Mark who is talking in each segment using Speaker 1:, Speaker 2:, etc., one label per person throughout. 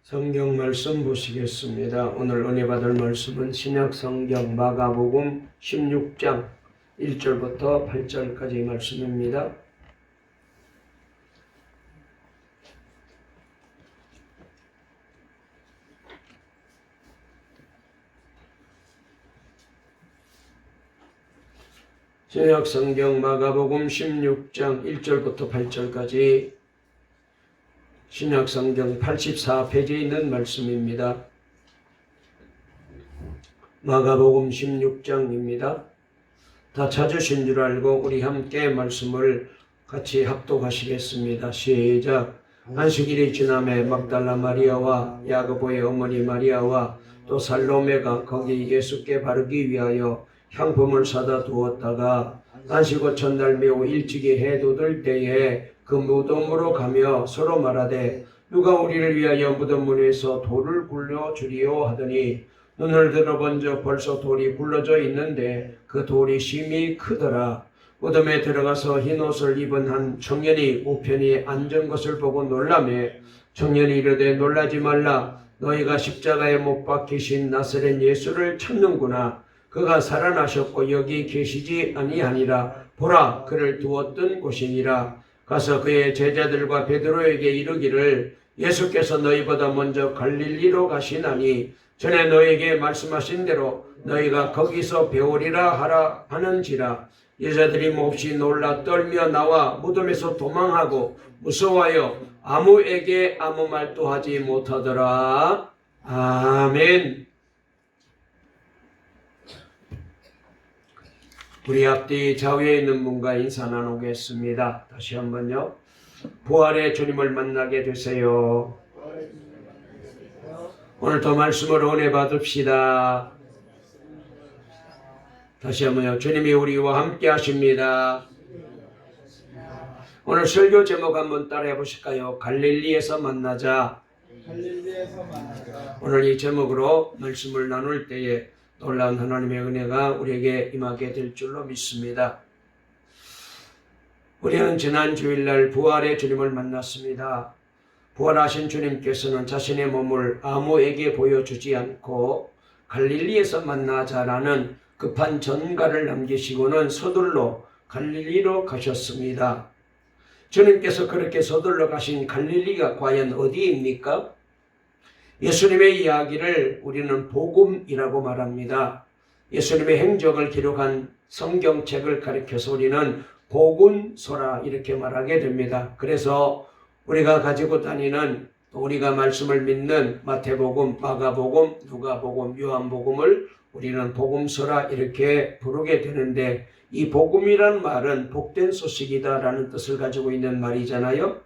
Speaker 1: 성경 말씀 보시겠습니다. 오늘 은혜 받을 말씀은 신약 성경 마가복음 16장 1절부터 8절까지 말씀입니다. 신약 성경 마가복음 16장 1절부터 8절까지 신약 성경 84페이지에 있는 말씀입니다. 마가복음 16장입니다. 다 찾으신 줄 알고 우리 함께 말씀을 같이 합독하시겠습니다. 시작. 안식일이 지남에 막달라 마리아와 야고보의 어머니 마리아와 또 살로메가 거기 예수께 바르기 위하여 향품을 사다 두었다가 안식 후 첫날 매우 일찍이 해 돋을 때에 그 무덤으로 가며 서로 말하되 누가 우리를 위하여 무덤 문에서 돌을 굴려주리요 하더니 눈을 들어본 적 벌써 돌이 굴러져 있는데 그 돌이 심히 크더라. 무덤에 들어가서 흰옷을 입은 한 청년이 우편에 앉은 것을 보고 놀라매 청년이 이르되 놀라지 말라. 너희가 십자가에 못 박히신 나사렛 예수를 찾는구나. 그가 살아나셨고 여기 계시지 아니하니라. 보라, 그를 두었던 곳이니라. 가서 그의 제자들과 베드로에게 이르기를 예수께서 너희보다 먼저 갈릴리로 가시나니 전에 너희에게 말씀하신 대로 너희가 거기서 배우리라 하라 하는지라. 여자들이 몹시 놀라 떨며 나와 무덤에서 도망하고 무서워하여 아무에게 아무 말도 하지 못하더라. 아멘. 우리 앞뒤 좌우에 있는 분과 인사 나누겠습니다. 다시 한번요. 부활의 주님을 만나게 되세요. 오늘도 말씀으로 은혜 받읍시다. 다시 한번요. 주님이 우리와 함께 하십니다. 오늘 설교 제목 한번 따라해 보실까요? 갈릴리에서 만나자. 오늘 이 제목으로 말씀을 나눌 때에 놀라운 하나님의 은혜가 우리에게 임하게 될 줄로 믿습니다. 우리는 지난 주일날 부활의 주님을 만났습니다. 부활하신 주님께서는 자신의 몸을 아무에게 보여주지 않고 갈릴리에서 만나자라는 급한 전가를 남기시고는 서둘러 갈릴리로 가셨습니다. 주님께서 그렇게 서둘러 가신 갈릴리가 과연 어디입니까? 예수님의 이야기를 우리는 복음이라고 말합니다. 예수님의 행적을 기록한 성경책을 가리켜서 우리는 복음서라 이렇게 말하게 됩니다. 그래서 우리가 가지고 다니는 우리가 말씀을 믿는 마태복음, 마가복음, 누가복음, 요한복음을 우리는 복음서라 이렇게 부르게 되는데 이 복음이란 말은 복된 소식이다라는 뜻을 가지고 있는 말이잖아요.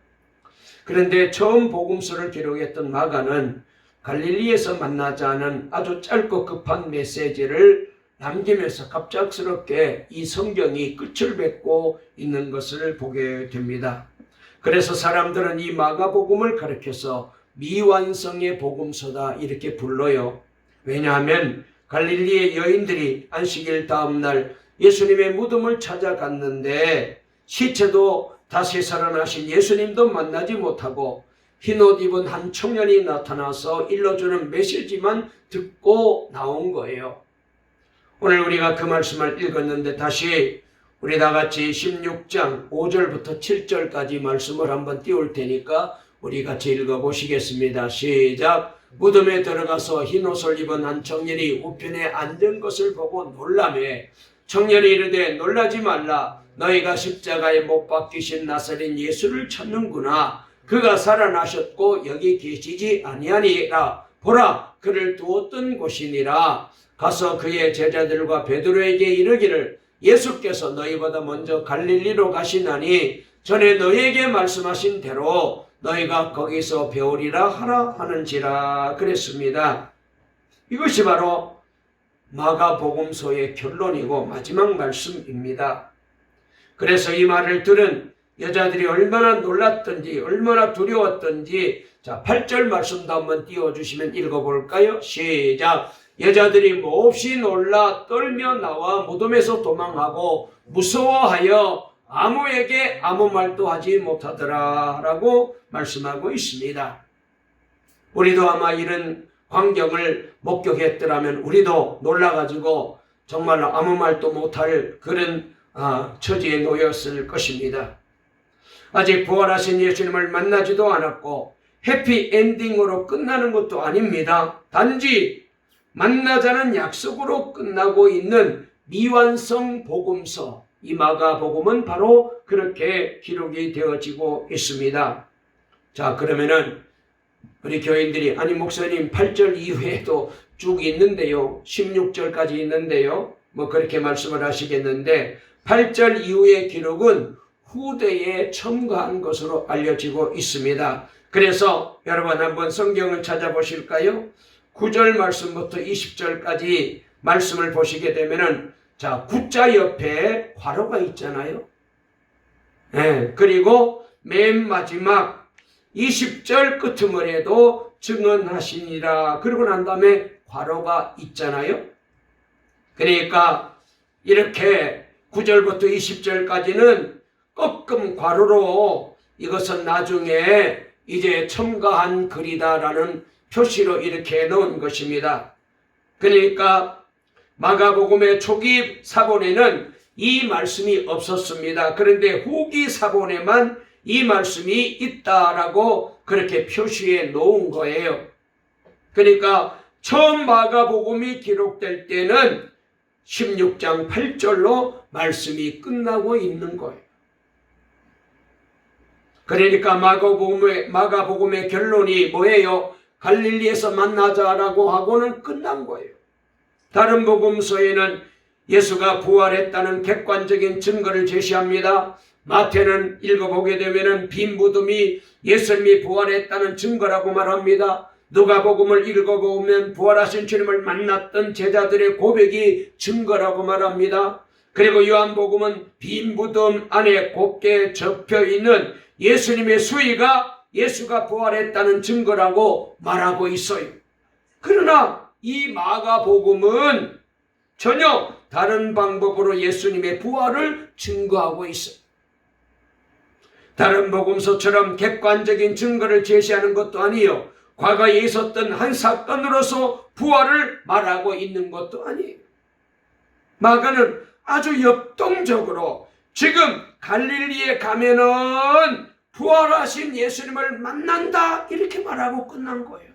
Speaker 1: 그런데 처음 복음서를 기록했던 마가는 갈릴리에서 만나자는 아주 짧고 급한 메시지를 남기면서 갑작스럽게 이 성경이 끝을 맺고 있는 것을 보게 됩니다. 그래서 사람들은 이 마가복음을 가리켜서 미완성의 복음서다 이렇게 불러요. 왜냐하면 갈릴리의 여인들이 안식일 다음 날 예수님의 무덤을 찾아갔는데 시체도 다시 살아나신 예수님도 만나지 못하고 흰옷 입은 한 청년이 나타나서 일러주는 메시지만 듣고 나온 거예요. 오늘 우리가 그 말씀을 읽었는데 다시 우리 다 같이 16장 5절부터 7절까지 말씀을 한번 띄울 테니까 우리 같이 읽어보시겠습니다. 시작. 무덤에 들어가서 흰옷을 입은 한 청년이 우편에 앉은 것을 보고 놀라매 청년이 이르되 놀라지 말라. 너희가 십자가에 못 박히신 나사렛 예수를 찾는구나. 그가 살아나셨고 여기 계시지 아니하니라. 보라, 그를 두었던 곳이니라. 가서 그의 제자들과 베드로에게 이르기를 예수께서 너희보다 먼저 갈릴리로 가시나니 전에 너희에게 말씀하신 대로 너희가 거기서 배우리라 하라 하는지라 그랬습니다. 이것이 바로 마가복음서의 결론이고 마지막 말씀입니다. 그래서 이 말을 들은 여자들이 얼마나 놀랐던지 얼마나 두려웠던지 자 8절 말씀도 한번 띄워주시면 읽어볼까요? 시작. 여자들이 몹시 놀라 떨며 나와 무덤에서 도망하고 무서워하여 아무에게 아무 말도 하지 못하더라 라고 말씀하고 있습니다. 우리도 아마 이런 광경을 목격했더라면 우리도 놀라가지고 정말로 아무 말도 못할 그런 처지에 놓였을 것입니다. 아직 부활하신 예수님을 만나지도 않았고 해피엔딩으로 끝나는 것도 아닙니다. 단지 만나자는 약속으로 끝나고 있는 미완성 복음서, 이 마가복음은 바로 그렇게 기록이 되어지고 있습니다. 자, 그러면은 우리 교인들이 아니 목사님 8절 이후에도 쭉 있는데요, 16절까지 있는데요, 뭐 그렇게 말씀을 하시겠는데 8절 이후의 기록은 후대에 첨가한 것으로 알려지고 있습니다. 그래서 여러분 한번 성경을 찾아보실까요? 9절 말씀부터 20절까지 말씀을 보시게 되면은 자, 구자 옆에 괄호가 있잖아요. 네, 그리고 맨 마지막 20절 끄트머리에도 증언하시니라 그러고 난 다음에 괄호가 있잖아요. 그러니까 이렇게 9절부터 20절까지는 꺾음 괄호로 이것은 나중에 이제 첨가한 글이다라는 표시로 이렇게 넣은 것입니다. 그러니까 마가복음의 초기 사본에는 이 말씀이 없었습니다. 그런데 후기 사본에만 이 말씀이 있다라고 그렇게 표시해 놓은 거예요. 그러니까 처음 마가복음이 기록될 때는 16장 8절로 말씀이 끝나고 있는 거예요. 그러니까 마가복음의 결론이 뭐예요? 갈릴리에서 만나자라고 하고는 끝난 거예요. 다른 복음서에는 예수가 부활했다는 객관적인 증거를 제시합니다. 마태는 읽어보게 되면 빈 무덤이 예수님이 부활했다는 증거라고 말합니다. 누가복음을 읽어보면 부활하신 주님을 만났던 제자들의 고백이 증거라고 말합니다. 그리고 요한복음은 빈 무덤 안에 곱게 접혀있는 예수님의 수의가 예수가 부활했다는 증거라고 말하고 있어요. 그러나 이 마가복음은 전혀 다른 방법으로 예수님의 부활을 증거하고 있어요. 다른 복음서처럼 객관적인 증거를 제시하는 것도 아니에요. 과거에 있었던 한 사건으로서 부활을 말하고 있는 것도 아니에요. 마가는 아주 역동적으로 지금 갈릴리에 가면은 부활하신 예수님을 만난다 이렇게 말하고 끝난 거예요.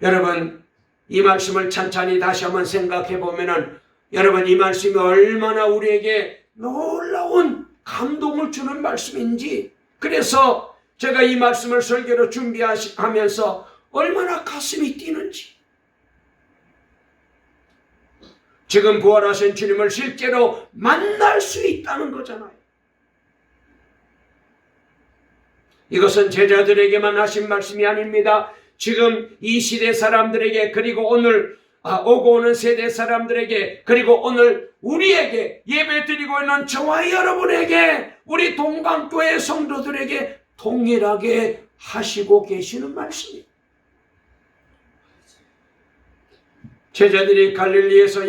Speaker 1: 여러분 이 말씀을 찬찬히 다시 한번 생각해 보면은 여러분 이 말씀이 얼마나 우리에게 놀라운 감동을 주는 말씀인지, 그래서 제가 이 말씀을 설교로 준비하면서 얼마나 가슴이 뛰는지, 지금 부활하신 주님을 실제로 만날 수 있다는 거잖아요. 이것은 제자들에게만 하신 말씀이 아닙니다. 지금 이 시대 사람들에게, 그리고 오늘 오고 오는 세대 사람들에게, 그리고 오늘 우리에게 예배드리고 있는 저와 여러분에게, 우리 동강교회 성도들에게 동일하게 하시고 계시는 말씀이에요. 제자들이 갈릴리에서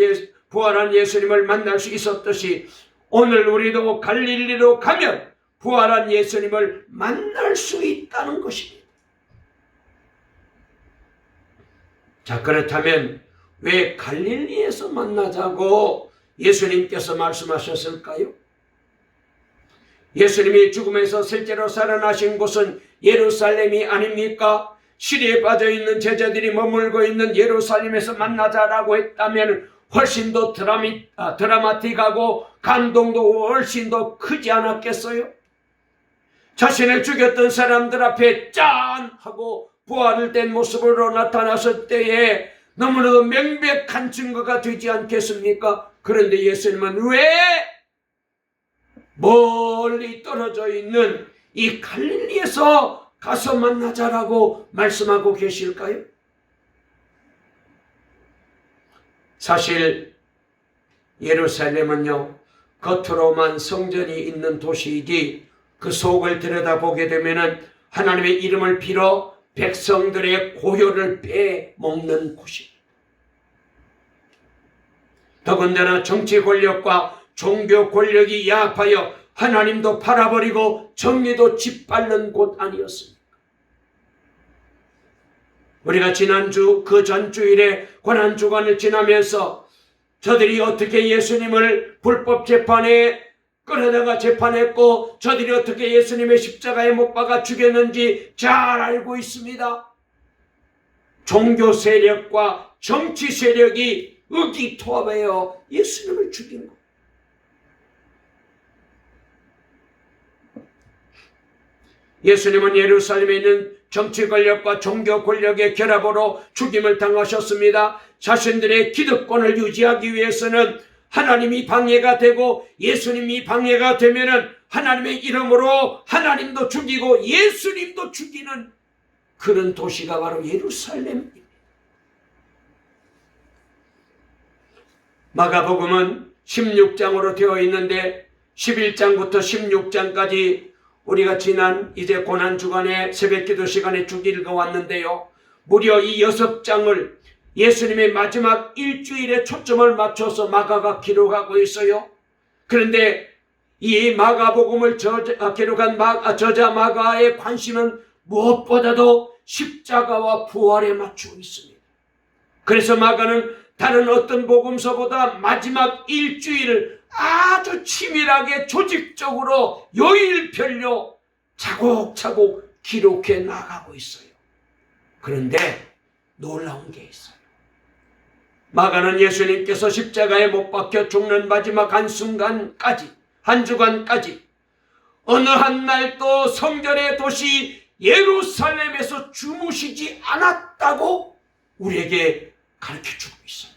Speaker 1: 부활한 예수님을 만날 수 있었듯이 오늘 우리도 갈릴리로 가면 부활한 예수님을 만날 수 있다는 것입니다. 자, 그렇다면 왜 갈릴리에서 만나자고 예수님께서 말씀하셨을까요? 예수님이 죽음에서 실제로 살아나신 곳은 예루살렘이 아닙니까? 시리에 빠져있는 제자들이 머물고 있는 예루살렘에서 만나자라고 했다면 훨씬 더 드라마틱하고 감동도 훨씬 더 크지 않았겠어요? 자신을 죽였던 사람들 앞에 짠! 하고 부활을 된 모습으로 나타났을 때에 너무나도 명백한 증거가 되지 않겠습니까? 그런데 예수님은 왜 멀리 떨어져 있는 이 갈릴리에서 가서 만나자라고 말씀하고 계실까요? 사실 예루살렘은요, 겉으로만 성전이 있는 도시이지 그 속을 들여다보게 되면은 하나님의 이름을 빌어 백성들의 고요를 빼먹는 곳입니다. 더군다나 정치 권력과 종교 권력이 야합하여 하나님도 팔아버리고 정리도 짓밟는 곳 아니었습니까? 우리가 지난주 그 전주일에 고난주간을 지나면서 저들이 어떻게 예수님을 불법 재판에 끌어다가 재판했고 저들이 어떻게 예수님의 십자가에 못 박아 죽였는지 잘 알고 있습니다. 종교 세력과 정치 세력이 의기투합하여 예수님을 죽인 것. 예수님은 예루살렘에 있는 정치 권력과 종교 권력의 결합으로 죽임을 당하셨습니다. 자신들의 기득권을 유지하기 위해서는 하나님이 방해가 되고 예수님이 방해가 되면은 하나님의 이름으로 하나님도 죽이고 예수님도 죽이는 그런 도시가 바로 예루살렘입니다. 마가복음은 16장으로 되어 있는데 11장부터 16장까지 우리가 지난 이제 고난주간에 새벽기도 시간에 쭉 읽어왔는데요. 무려 이 6장을 예수님의 마지막 일주일에 초점을 맞춰서 마가가 기록하고 있어요. 그런데 이 마가복음을 기록한 저자 마가의 관심은 무엇보다도 십자가와 부활에 맞추고 있습니다. 그래서 마가는 다른 어떤 복음서보다 마지막 일주일을 아주 치밀하게 조직적으로 요일별로 차곡차곡 기록해 나가고 있어요. 그런데 놀라운 게 있어요. 마가는 예수님께서 십자가에 못 박혀 죽는 마지막 한순간까지, 한 주간까지 어느 한 날도 성전의 도시 예루살렘에서 주무시지 않았다고 우리에게 가르쳐주고 있어요.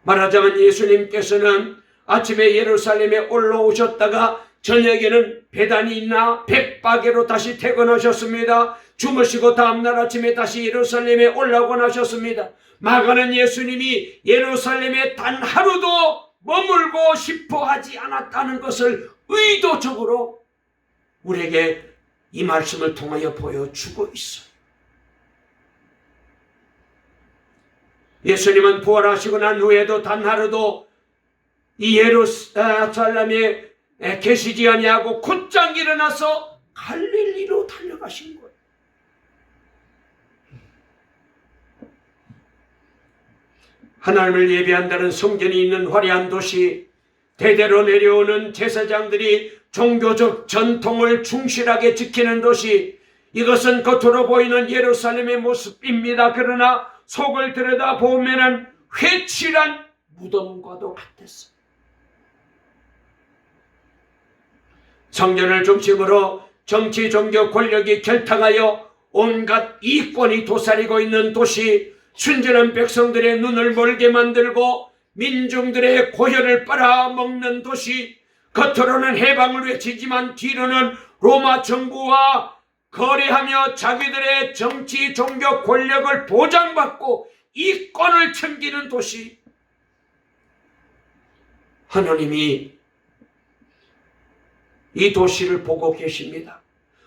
Speaker 1: 말하자면 예수님께서는 아침에 예루살렘에 올라오셨다가 저녁에는 베다니나 벳바게로 다시 퇴근하셨습니다. 주무시고 다음날 아침에 다시 예루살렘에 올라오곤 하셨습니다. 마가는 예수님이 예루살렘에 단 하루도 머물고 싶어 하지 않았다는 것을 의도적으로 우리에게 이 말씀을 통하여 보여주고 있어요. 예수님은 부활하시고 난 후에도 단 하루도 이 예루살렘에 계시지 아니하고 곧장 일어나서 갈릴리로 달려가신 거예요. 하나님을 예배한다는 성전이 있는 화려한 도시, 대대로 내려오는 제사장들이 종교적 전통을 충실하게 지키는 도시, 이것은 겉으로 보이는 예루살렘의 모습입니다. 그러나 속을 들여다보면 회칠한 무덤과도 같았어요. 성전을 중심으로 정치, 종교 권력이 결탁하여 온갖 이권이 도사리고 있는 도시, 순전한 백성들의 눈을 멀게 만들고 민중들의 고혈을 빨아먹는 도시, 겉으로는 해방을 외치지만 뒤로는 로마 정부와 거래하며 자기들의 정치, 종교 권력을 보장받고 이권을 챙기는 도시. 하나님이 이 도시를 보고 계십니다.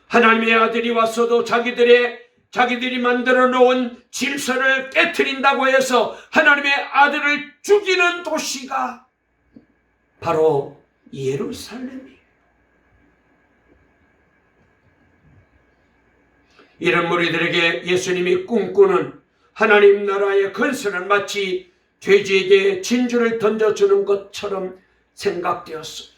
Speaker 1: 하나님의 아들이 왔어도 자기들이 만들어 놓은 질서를 깨트린다고 해서 하나님의 아들을 죽이는 도시가 바로 예루살렘이에요. 이런 무리들에게 예수님이 꿈꾸는 하나님 나라의 건설은 마치 돼지에게 진주를 던져주는 것처럼 생각되었습니다.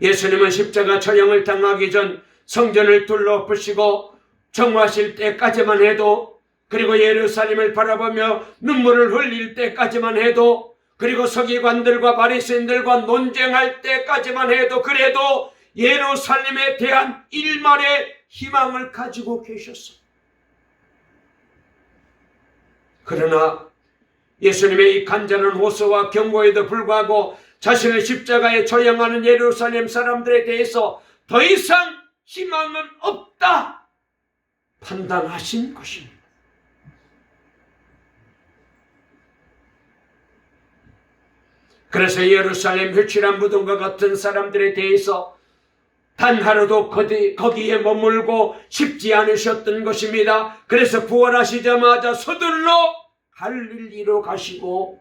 Speaker 1: 예수님은 십자가 처형을 당하기 전 성전을 둘러부시고 정화하실 때까지만 해도, 그리고 예루살렘을 바라보며 눈물을 흘릴 때까지만 해도, 그리고 서기관들과 바리새인들과 논쟁할 때까지만 해도, 그래도 예루살렘에 대한 일말의 희망을 가지고 계셨어요. 그러나 예수님의 이 간절한 호소와 경고에도 불구하고 자신을 십자가에 처형하는 예루살렘 사람들에 대해서 더 이상 희망은 없다 판단하신 것입니다. 그래서 예루살렘 회칠한 무덤과 같은 사람들에 대해서 단 하루도 거기에 머물고 싶지 않으셨던 것입니다. 그래서 부활하시자마자 서둘러 갈릴리로 가시고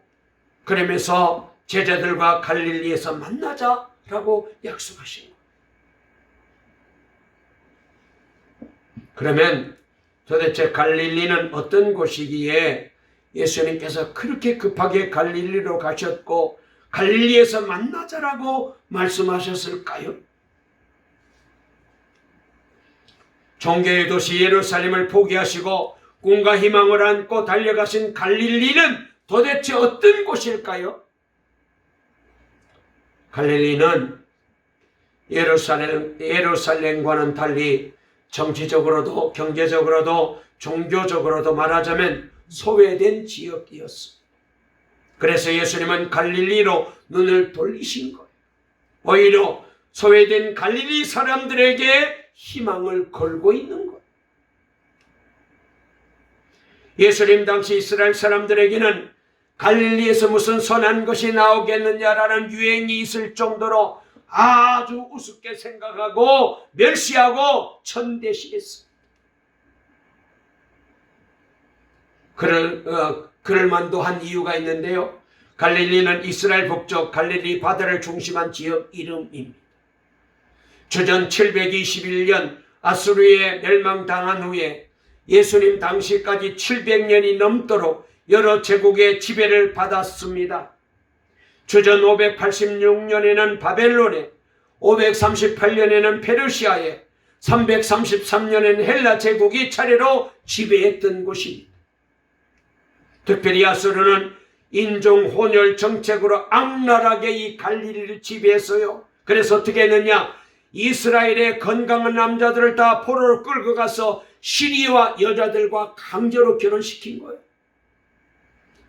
Speaker 1: 그러면서 제자들과 갈릴리에서 만나자라고 약속하신 거예요. 그러면 도대체 갈릴리는 어떤 곳이기에 예수님께서 그렇게 급하게 갈릴리로 가셨고 갈릴리에서 만나자라고 말씀하셨을까요? 종교의 도시 예루살렘을 포기하시고 꿈과 희망을 안고 달려가신 갈릴리는 도대체 어떤 곳일까요? 갈릴리는 예루살렘과는 달리 정치적으로도 경제적으로도 종교적으로도 말하자면 소외된 지역이었습니다. 그래서 예수님은 갈릴리로 눈을 돌리신 거예요. 오히려 소외된 갈릴리 사람들에게 희망을 걸고 있는 거예요. 예수님 당시 이스라엘 사람들에게는 갈릴리에서 무슨 선한 것이 나오겠느냐라는 유행이 있을 정도로 아주 우습게 생각하고 멸시하고 천대시했습니다. 그럴 만도 한 이유가 있는데요. 갈릴리는 이스라엘 북쪽 갈릴리 바다를 중심한 지역 이름입니다. 주전 721년 아수르에 멸망당한 후에 예수님 당시까지 700년이 넘도록 여러 제국의 지배를 받았습니다. 주전 586년에는 바벨론에, 538년에는 페르시아에, 333년에는 헬라 제국이 차례로 지배했던 곳입니다. 특별히 아수르는 인종 혼혈 정책으로 악랄하게 이 갈릴리를 지배했어요. 그래서 어떻게 했느냐? 이스라엘의 건강한 남자들을 다 포로로 끌고 가서 시리아 여자들과 강제로 결혼시킨 거예요.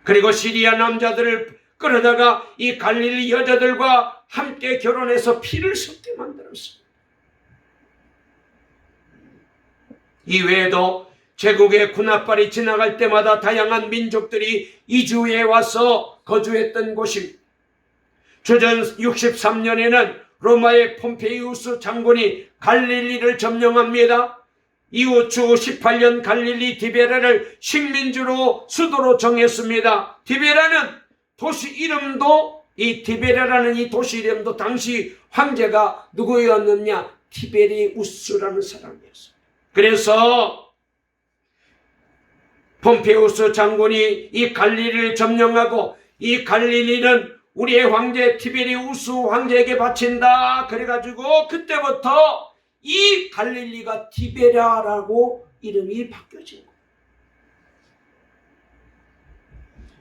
Speaker 1: 그리고 시리아 남자들을 끌어다가 이 갈릴리 여자들과 함께 결혼해서 피를 섞게 만들었습니다. 이외에도 제국의 군합발이 지나갈 때마다 다양한 민족들이 이주해 와서 거주했던 곳입니다. 주전 63년에는 로마의 폼페이우스 장군이 갈릴리를 점령합니다. 이후 주 18년 갈릴리 디베라를 식민지로 수도로 정했습니다. 디베라는 도시 이름도, 이 디베라라는 이 도시 이름도 당시 황제가 누구였느냐? 티베리우스라는 사람이었어요. 그래서 폼페이우스 장군이 이 갈릴리를 점령하고 이 갈릴리는 우리의 황제 티베리우스 황제에게 바친다. 그래가지고 그때부터 이 갈릴리가 디베라라고 이름이 바뀌어진 거예요.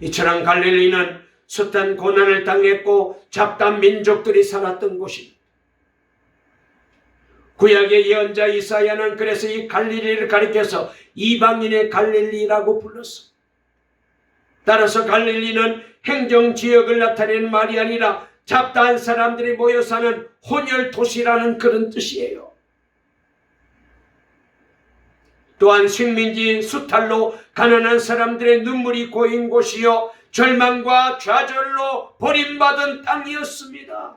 Speaker 1: 이처럼 갈릴리는 숱한 고난을 당했고 잡다한 민족들이 살았던 곳입니다. 구약의 예언자 이사야는 그래서 이 갈릴리를 가리켜서 이방인의 갈릴리라고 불렀습니다. 따라서 갈릴리는 행정지역을 나타내는 말이 아니라 잡다한 사람들이 모여 사는 혼혈 도시라는 그런 뜻이에요. 또한 식민지 수탈로 가난한 사람들의 눈물이 고인 곳이요 절망과 좌절로 버림받은 땅이었습니다.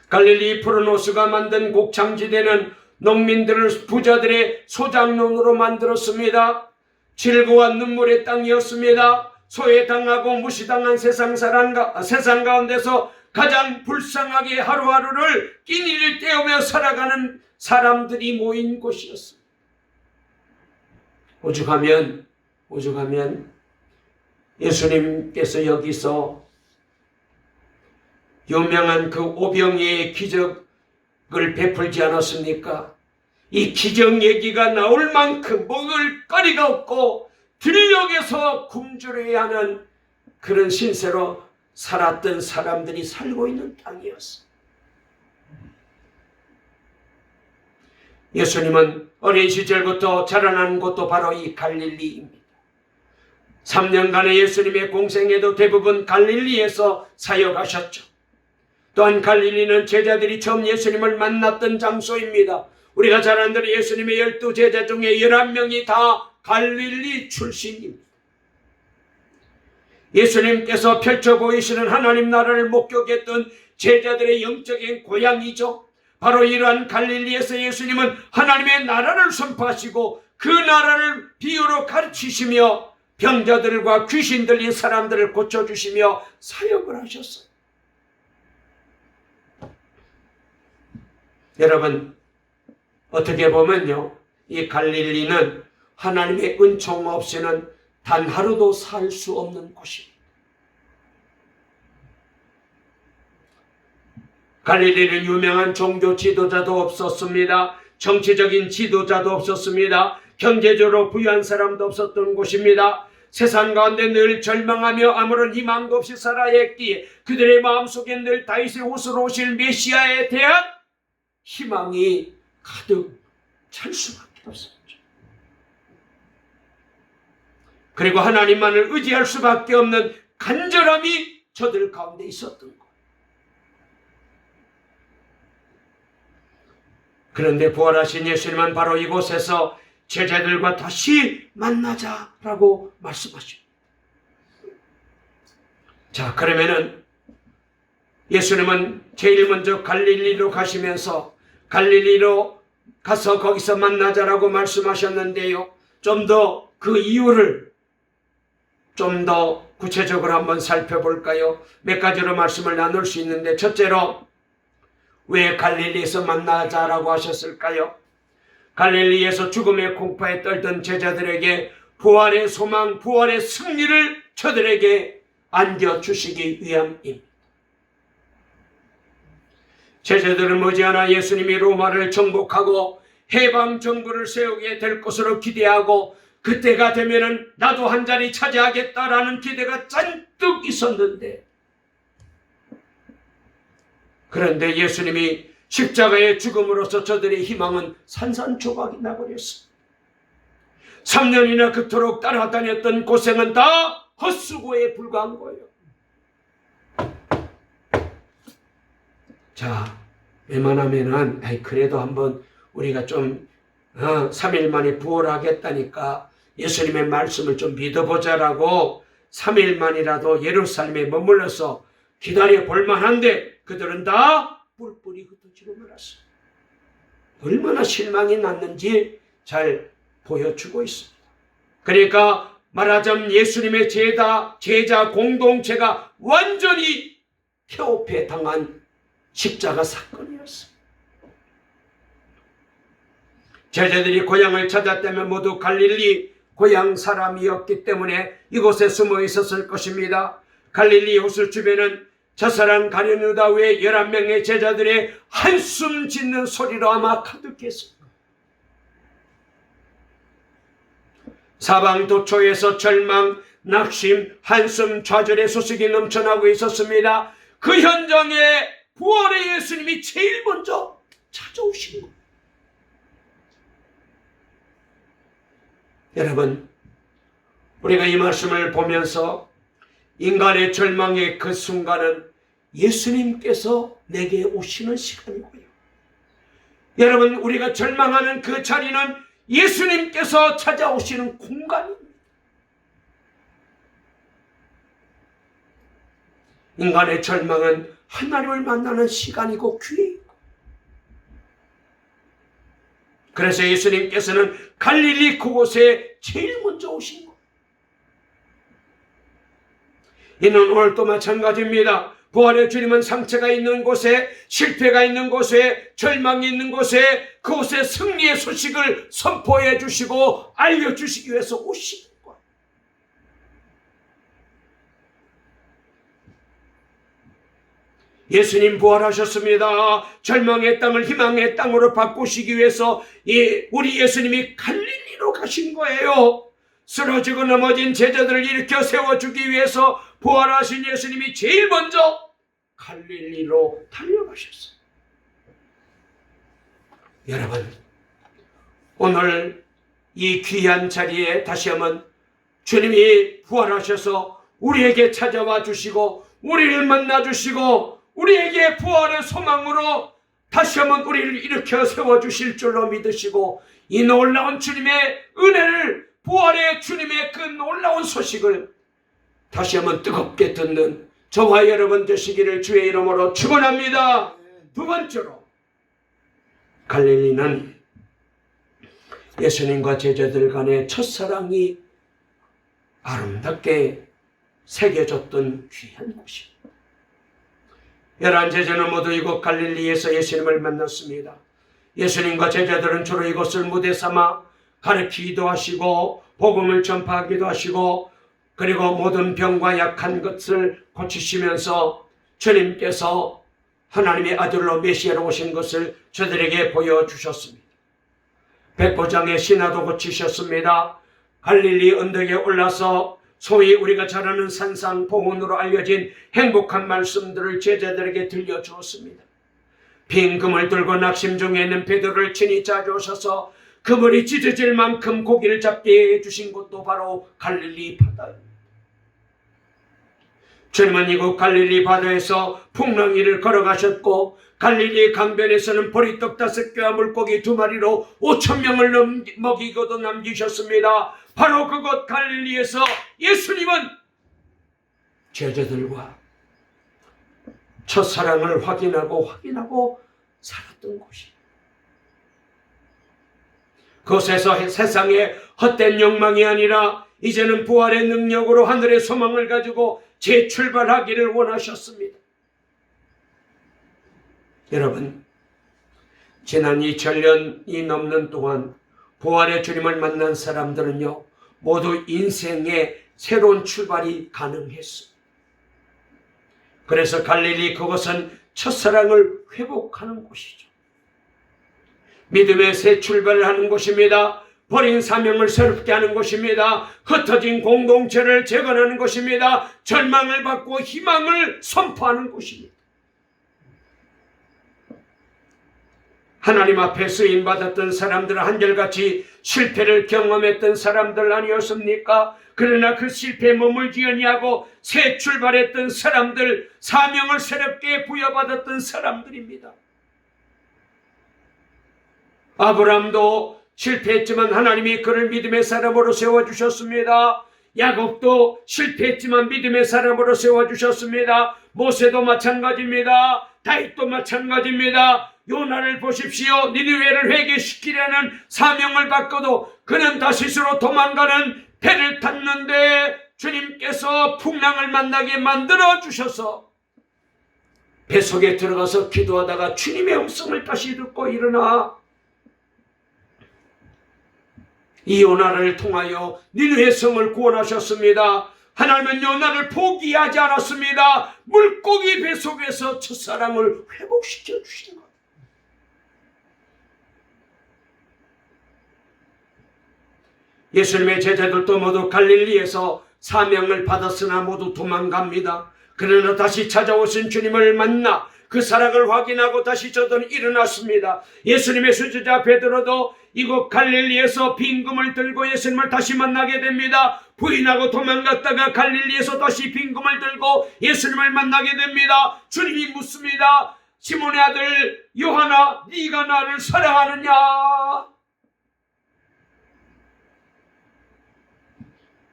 Speaker 1: 갈릴리 프로노스가 만든 곡창지대는 농민들을 부자들의 소작농으로 만들었습니다. 질고와 눈물의 땅이었습니다. 소외당하고 무시당한 세상 가운데서 가장 불쌍하게 하루하루를 끼니를 때우며 살아가는 사람들이 모인 곳이었습니다. 오죽하면 예수님께서 여기서 유명한 그 오병이의 기적을 베풀지 않았습니까? 이 기적 얘기가 나올 만큼 먹을 거리가 없고 들녘에서 굶주려야 하는 그런 신세로 살았던 사람들이 살고 있는 땅이었어. 예수님은 어린 시절부터 자라난 곳도 바로 이 갈릴리입니다. 3년간의 예수님의 공생에도 대부분 갈릴리에서 사역하셨죠. 또한 갈릴리는 제자들이 처음 예수님을 만났던 장소입니다. 우리가 잘 아는 대로 예수님의 12제자 중에 11명이 다 갈릴리 출신입니다. 예수님께서 펼쳐 보이시는 하나님 나라를 목격했던 제자들의 영적인 고향이죠. 바로 이러한 갈릴리에서 예수님은 하나님의 나라를 선포하시고 그 나라를 비유로 가르치시며 병자들과 귀신 들린 사람들을 고쳐주시며 사역을 하셨어요. 여러분, 어떻게 보면요, 이 갈릴리는 하나님의 은총 없이는 단 하루도 살 수 없는 곳입니다. 갈릴리는 유명한 종교 지도자도 없었습니다. 정치적인 지도자도 없었습니다. 경제적으로 부유한 사람도 없었던 곳입니다. 세상 가운데 늘 절망하며 아무런 희망도 없이 살아야 했기에 그들의 마음속에 늘 다윗의 옷으로 오실 메시아에 대한 희망이 가득 찰 수밖에 없었죠. 그리고 하나님만을 의지할 수밖에 없는 간절함이 저들 가운데 있었던 거예요. 그런데 부활하신 예수님은 바로 이곳에서 제자들과 다시 만나자라고 말씀하십니다. 자, 그러면은 예수님은 제일 먼저 갈릴리로 가시면서 갈릴리로 가서 거기서 만나자라고 말씀하셨는데요. 좀 더 그 이유를 좀 더 구체적으로 한번 살펴볼까요? 몇 가지로 말씀을 나눌 수 있는데, 첫째로 왜 갈릴리에서 만나자라고 하셨을까요? 갈릴리에서 죽음의 공포에 떨던 제자들에게 부활의 소망, 부활의 승리를 저들에게 안겨주시기 위함입니다. 제자들은 머지않아 예수님이 로마를 정복하고 해방 정부를 세우게 될 것으로 기대하고 그때가 되면은 나도 한 자리 차지하겠다라는 기대가 잔뜩 있었는데, 그런데 예수님이 십자가의 죽음으로써 저들의 희망은 산산조각이 나버렸습니다. 3년이나 그토록 따라다녔던 고생은 다 헛수고에 불과한 거예요. 자, 웬만하면은 그래도 한번 우리가 좀 3일 만에 부활하겠다니까 예수님의 말씀을 좀 믿어보자라고 3일만이라도 예루살렘에 머물러서 기다려 볼만한데 그들은 다 뿔뿔이 흩어지고 말았어요. 얼마나 실망이 났는지 잘 보여주고 있습니다. 그러니까 말하자면 예수님의 제자 공동체가 완전히 폐업해 당한 십자가 사건이었어요. 제자들이 고향을 찾았다면 모두 갈릴리 고향 사람이었기 때문에 이곳에 숨어 있었을 것입니다. 갈릴리 호수 주변은 자살한 가룟 유다 외 11명의 제자들의 한숨 짓는 소리로 아마 가득했습니다. 사방 도처에서 절망, 낙심, 한숨, 좌절의 소식이 넘쳐나고 있었습니다. 그 현장에 부활의 예수님이 제일 먼저 찾아오신 거예요. 여러분, 우리가 이 말씀을 보면서 인간의 절망의 그 순간은 예수님께서 내게 오시는 시간이고요. 여러분, 우리가 절망하는 그 자리는 예수님께서 찾아오시는 공간입니다. 인간의 절망은 하나님을 만나는 시간이고 기회이고, 그래서 예수님께서는 갈릴리 그곳에 제일 먼저 오신 거예요. 이는 오늘도 마찬가지입니다. 부활의 주님은 상처가 있는 곳에, 실패가 있는 곳에, 절망이 있는 곳에, 그곳에 승리의 소식을 선포해 주시고 알려주시기 위해서 오시는 거예요. 예수님 부활하셨습니다. 절망의 땅을 희망의 땅으로 바꾸시기 위해서 우리 예수님이 갈릴리로 가신 거예요. 쓰러지고 넘어진 제자들을 일으켜 세워주기 위해서 부활하신 예수님이 제일 먼저 갈릴리로 달려가셨어요. 여러분, 오늘 이 귀한 자리에 다시 한번 주님이 부활하셔서 우리에게 찾아와 주시고 우리를 만나 주시고 우리에게 부활의 소망으로 다시 한번 우리를 일으켜 세워주실 줄로 믿으시고, 이 놀라운 주님의 은혜를, 부활의 주님의 그 놀라운 소식을 다시 한번 뜨겁게 듣는 저와 여러분 되시기를 주의 이름으로 축원합니다. 두 번째로, 갈릴리는 예수님과 제자들 간의 첫사랑이 아름답게 새겨졌던 귀한 곳입니다. 11제자는 모두 이곳 갈릴리에서 예수님을 만났습니다. 예수님과 제자들은 주로 이곳을 무대 삼아 가르치기도 하시고 복음을 전파하기도 하시고 그리고 모든 병과 약한 것을 고치시면서 주님께서 하나님의 아들로 메시아로 오신 것을 저들에게 보여주셨습니다. 백보장의 신화도 고치셨습니다. 갈릴리 언덕에 올라서 소위 우리가 잘 아는 산상보훈으로 알려진 행복한 말씀들을 제자들에게 들려주었습니다. 빈 금을 들고 낙심 중에 있는 베드로를 친히 짜주셔서 그물이 찢어질 만큼 고기를 잡게 해주신 곳도 바로 갈릴리 바다입니다. 주님은 이곳 갈릴리 바다에서 풍랑이를 걸어가셨고 갈릴리 강변에서는 보리떡 5개와 물고기 2마리로 5,000명을 먹이고도 남기셨습니다. 바로 그곳 갈릴리에서 예수님은 제자들과 첫사랑을 확인하고 살았던 곳이에요. 그곳에서 세상의 헛된 욕망이 아니라 이제는 부활의 능력으로 하늘의 소망을 가지고 재출발하기를 원하셨습니다. 여러분, 지난 2000년이 넘는 동안 부활의 주님을 만난 사람들은요, 모두 인생의 새로운 출발이 가능했습니다. 그래서 갈릴리 그것은 첫사랑을 회복하는 곳이죠. 믿음의 새 출발을 하는 곳입니다. 버린 사명을 새롭게 하는 곳입니다. 흩어진 공동체를 재건하는 곳입니다. 절망을 받고 희망을 선포하는 곳입니다. 하나님 앞에 쓰임받았던 사람들은 한결같이 실패를 경험했던 사람들 아니었습니까? 그러나 그 실패에 머물지 아니하고 새 출발했던 사람들, 사명을 새롭게 부여받았던 사람들입니다. 아브라함도 실패했지만 하나님이 그를 믿음의 사람으로 세워주셨습니다. 야곱도 실패했지만 믿음의 사람으로 세워주셨습니다. 모세도 마찬가지입니다. 다윗도 마찬가지입니다. 요나를 보십시오. 니느웨를 회개시키려는 사명을 받고도 그는 다시스로 도망가는 배를 탔는데 주님께서 풍랑을 만나게 만들어 주셔서 배 속에 들어가서 기도하다가 주님의 음성을 다시 듣고 일어나 이 요나를 통하여 니느웨 성을 구원하셨습니다. 하나님은 요나를 포기하지 않았습니다. 물고기 배 속에서 첫사랑을 회복시켜 주신 것. 예수님의 제자들도 모두 갈릴리에서 사명을 받았으나 모두 도망갑니다. 그러나 다시 찾아오신 주님을 만나 그 사랑을 확인하고 다시 저들은 일어났습니다. 예수님의 수제자 베드로도 이곳 갈릴리에서 빈금을 들고 예수님을 다시 만나게 됩니다. 부인하고 도망갔다가 갈릴리에서 다시 빈금을 들고 예수님을 만나게 됩니다. 주님이 묻습니다. 시몬의 아들 요한아, 네가 나를 사랑하느냐?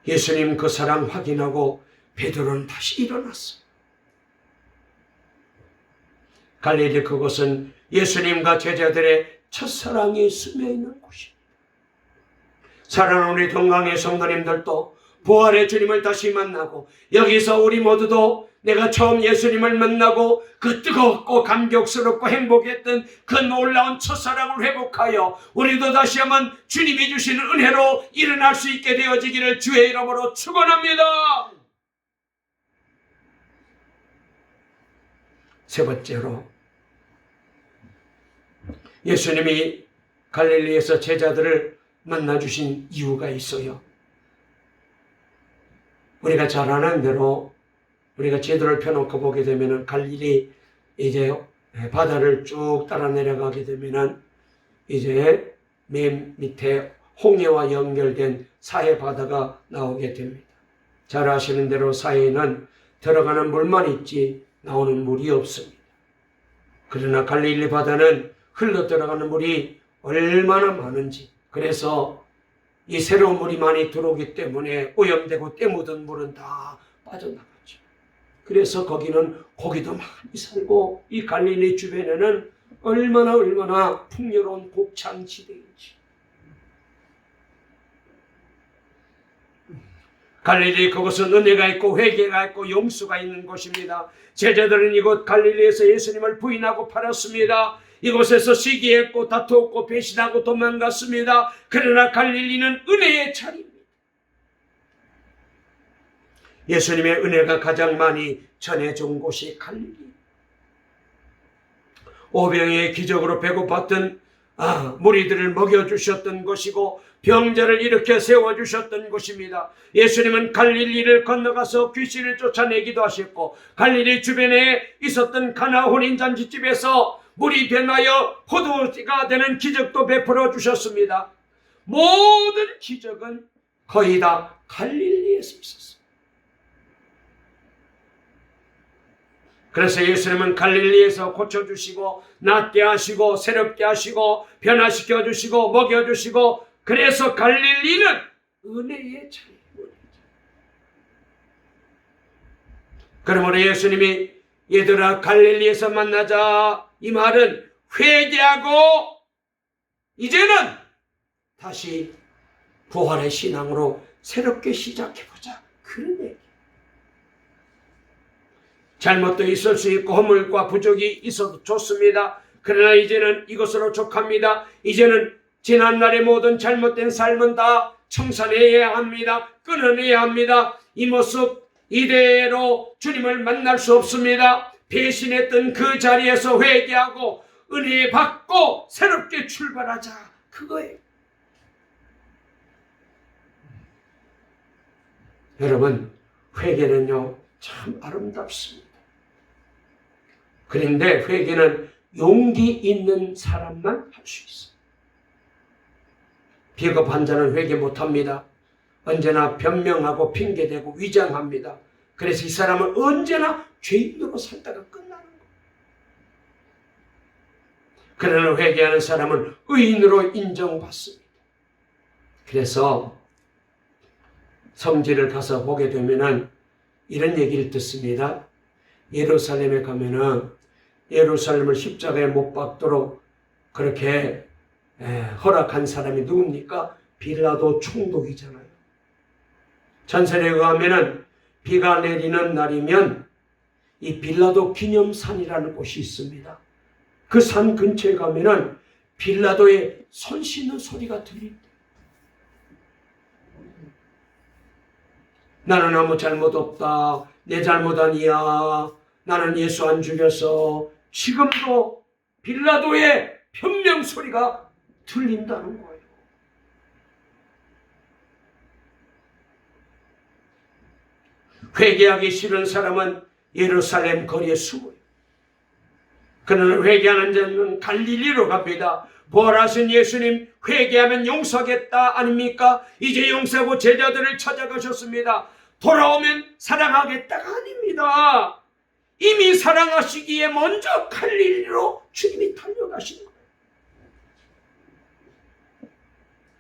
Speaker 1: 예수님 그 사랑 확인하고 베드로는 다시 일어났어요. 갈릴리 그곳은 예수님과 제자들의 첫사랑이 스며있는 곳입니다. 사랑하는 우리 동강의 성도님들도 부활의 주님을 다시 만나고 여기서 우리 모두도 내가 처음 예수님을 만나고 그 뜨겁고 감격스럽고 행복했던 그 놀라운 첫사랑을 회복하여 우리도 다시 한번 주님이 주시는 은혜로 일어날 수 있게 되어지기를 주의 이름으로 축원합니다. 세 번째로 예수님이 갈릴리에서 제자들을 만나주신 이유가 있어요. 우리가 잘 아는 대로 우리가 지도를 펴놓고 보게 되면은 갈릴리 이제 바다를 쭉 따라 내려가게 되면은 이제 맨 밑에 홍해와 연결된 사해 바다가 나오게 됩니다. 잘 아시는 대로 사해는 들어가는 물만 있지 나오는 물이 없습니다. 그러나 갈릴리 바다는 흘러 들어가는 물이 얼마나 많은지, 그래서 이 새로운 물이 많이 들어오기 때문에 오염되고 때 묻은 물은 다 빠져나가죠. 그래서 거기는 고기도 많이 살고 이 갈릴리 주변에는 얼마나 풍요로운 곡창지대인지. 갈릴리, 그것은 은혜가 있고 회개가 있고 용서가 있는 곳입니다. 제자들은 이곳 갈릴리에서 예수님을 부인하고 팔았습니다. 이곳에서 시기했고 다투었고 배신하고 도망갔습니다. 그러나 갈릴리는 은혜의 자리입니다. 예수님의 은혜가 가장 많이 전해준 곳이 갈릴리. 오병이의 기적으로 배고팠던 무리들을 먹여주셨던 곳이고 병자를 일으켜 세워주셨던 곳입니다. 예수님은 갈릴리를 건너가서 귀신을 쫓아내기도 하셨고, 갈릴리 주변에 있었던 가나 혼인잔치집에서 물이 변하여 포도주가 되는 기적도 베풀어 주셨습니다. 모든 기적은 거의 다 갈릴리에서 있었습니다. 그래서 예수님은 갈릴리에서 고쳐주시고 낫게 하시고 새롭게 하시고 변화시켜 주시고 먹여주시고, 그래서 갈릴리는 은혜의 자리입니다. 그러므로 예수님이 얘들아 갈릴리에서 만나자, 이 말은 회개하고 이제는 다시 부활의 신앙으로 새롭게 시작해보자, 그런 얘기. 잘못도 있을 수 있고 허물과 부족이 있어도 좋습니다. 그러나 이제는 이것으로 족합니다. 이제는 지난날의 모든 잘못된 삶은 다 청산해야 합니다. 끊어내야 합니다. 이 모습 이대로 주님을 만날 수 없습니다. 배신했던 그 자리에서 회개하고 은혜 받고 새롭게 출발하자, 그거예요. 여러분, 회개는요 참 아름답습니다. 그런데 회개는 용기 있는 사람만 할 수 있어요. 비겁한 자는 회개 못합니다. 언제나 변명하고 핑계대고 위장합니다. 그래서 이 사람은 언제나 죄인으로 살다가 끝나는 거예요. 그러나 회개하는 사람은 의인으로 인정받습니다. 그래서 성지를 가서 보게 되면은 이런 얘기를 듣습니다. 예루살렘에 가면은 예루살렘을 십자가에 못 박도록 그렇게 허락한 사람이 누굽니까? 빌라도 총독이잖아요. 전설에 의하면은 비가 내리는 날이면 이 빌라도 기념산이라는 곳이 있습니다. 그 산 근처에 가면은 빌라도의 손 씻는 소리가 들린다. 나는 아무 잘못 없다. 내 잘못 아니야. 나는 예수 안 죽였어. 지금도 빌라도의 변명 소리가 들린다는 거예요. 회개하기 싫은 사람은 예루살렘 거리에 숨어요. 그는 회개하는 자는 갈릴리로 갑니다. 부활하신 예수님, 회개하면 용서하겠다 아닙니까? 이제 용서하고 제자들을 찾아가셨습니다. 돌아오면 사랑하겠다가 아닙니다. 이미 사랑하시기에 먼저 갈릴리로 주님이 달려가신 거예요.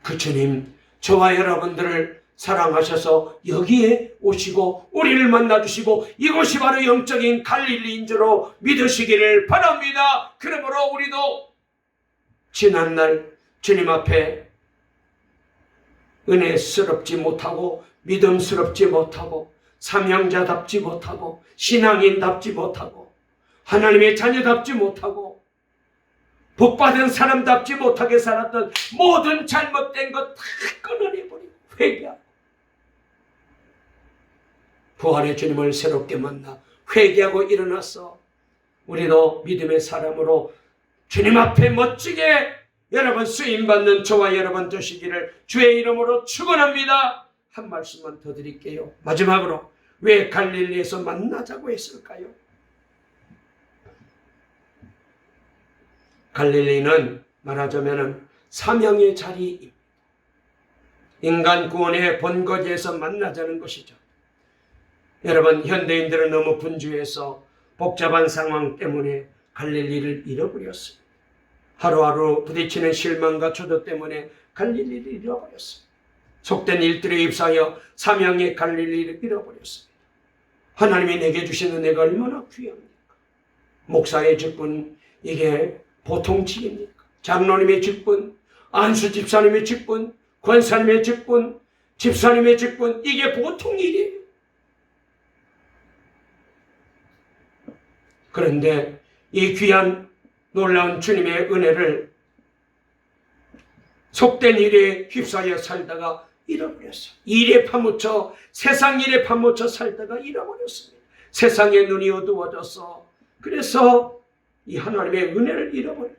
Speaker 1: 그 주님, 저와 여러분들을 사랑하셔서 여기에 오시고 우리를 만나주시고 이곳이 바로 영적인 갈릴리인 줄로 믿으시기를 바랍니다. 그러므로 우리도 지난날 주님 앞에 은혜스럽지 못하고 믿음스럽지 못하고 사명자답지 못하고 신앙인답지 못하고 하나님의 자녀답지 못하고 복받은 사람답지 못하게 살았던 모든 잘못된 것 다 끊어내버리고 회개하고 부활의 주님을 새롭게 만나 회개하고 일어나서 우리도 믿음의 사람으로 주님 앞에 멋지게 여러분 쓰임받는 저와 여러분 되시기를 주의 이름으로 축원합니다. 한 말씀만 더 드릴게요. 마지막으로 왜 갈릴리에서 만나자고 했을까요? 갈릴리는 말하자면 사명의 자리입니다. 인간 구원의 본거지에서 만나자는 것이죠. 여러분, 현대인들은 너무 분주해서 복잡한 상황 때문에 갈릴리를 잃어버렸습니다. 하루하루 부딪히는 실망과 초조 때문에 갈릴리를 잃어버렸습니다. 속된 일들에 입사하여 사명의 갈릴리를 잃어버렸습니다. 하나님이 내게 주신 은혜가 얼마나 귀합니까? 목사의 직분, 이게 보통 직입니까? 장로님의 직분, 안수 집사님의 직분, 권사님의 직분, 집사님의 직분, 이게 보통 일이에요. 그런데 이 귀한 놀라운 주님의 은혜를 속된 일에 휩싸여 살다가 잃어버렸어요. 일에 파묻혀, 세상 일에 파묻혀 살다가 잃어버렸습니다. 세상의 눈이 어두워져서, 그래서 이 하나님의 은혜를 잃어버렸어요.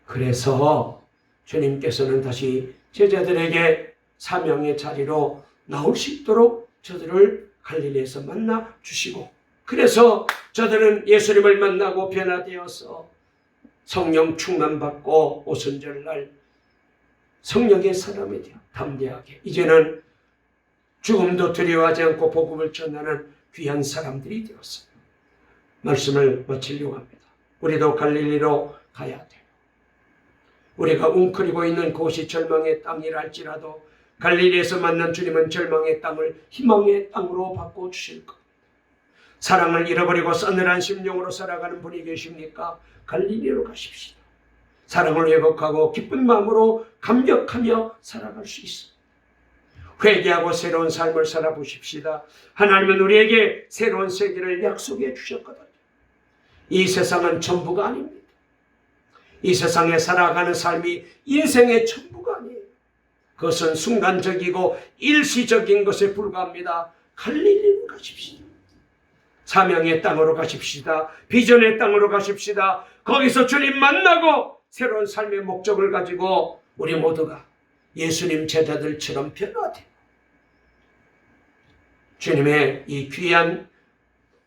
Speaker 1: 그래서 주님께서는 다시 제자들에게 사명의 자리로 나올 수 있도록 저들을 갈릴리에서 만나 주시고, 그래서 저들은 예수님을 만나고 변화되어서 성령 충만받고 오순절날 성령의 사람이 되어 담대하게 이제는 죽음도 두려워하지 않고 복음을 전하는 귀한 사람들이 되었어요. 말씀을 마치려고 합니다. 우리도 갈릴리로 가야 돼요. 우리가 웅크리고 있는 곳이 절망의 땅이라 할지라도 갈릴리에서 만난 주님은 절망의 땅을 희망의 땅으로 바꿔주실 겁니다. 사랑을 잃어버리고 싸늘한 심령으로 살아가는 분이 계십니까? 갈릴리로 가십시다. 사랑을 회복하고 기쁜 마음으로 감격하며 살아갈 수 있습니다. 회개하고 새로운 삶을 살아보십시다. 하나님은 우리에게 새로운 세계를 약속해 주셨거든요. 이 세상은 전부가 아닙니다. 이 세상에 살아가는 삶이 인생의 전부가 아니에요. 그것은 순간적이고 일시적인 것에 불과합니다. 갈릴리로 가십시다. 사명의 땅으로 가십시다. 비전의 땅으로 가십시다. 거기서 주님 만나고 새로운 삶의 목적을 가지고 우리 모두가 예수님 제자들처럼 변화돼요. 주님의 이 귀한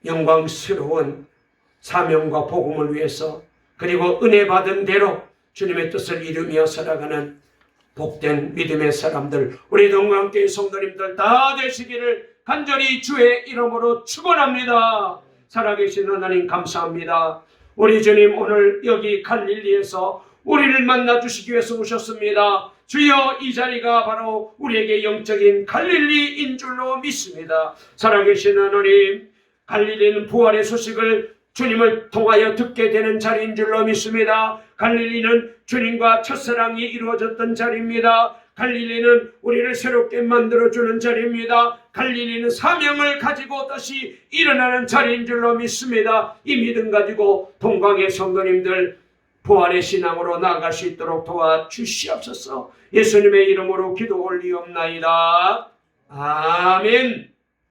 Speaker 1: 영광스러운 사명과 복음을 위해서, 그리고 은혜 받은 대로 주님의 뜻을 이루며 살아가는 복된 믿음의 사람들, 우리 동감교회 성도님들 다 되시기를 간절히 주의 이름으로 축원합니다. 살아계신 하나님 감사합니다. 우리 주님 오늘 여기 갈릴리에서 우리를 만나주시기 위해서 오셨습니다. 주여, 이 자리가 바로 우리에게 영적인 갈릴리인 줄로 믿습니다. 살아계신 하나님, 갈릴리는 부활의 소식을 주님을 통하여 듣게 되는 자리인 줄로 믿습니다. 갈릴리는 주님과 첫사랑이 이루어졌던 자리입니다. 갈릴리는 우리를 새롭게 만들어주는 자리입니다. 갈릴리는 사명을 가지고 다시 일어나는 자리인 줄로 믿습니다. 이 믿음 가지고 동광의 성도님들 부활의 신앙으로 나아갈 수 있도록 도와주시옵소서. 예수님의 이름으로 기도 올리옵나이다. 아멘.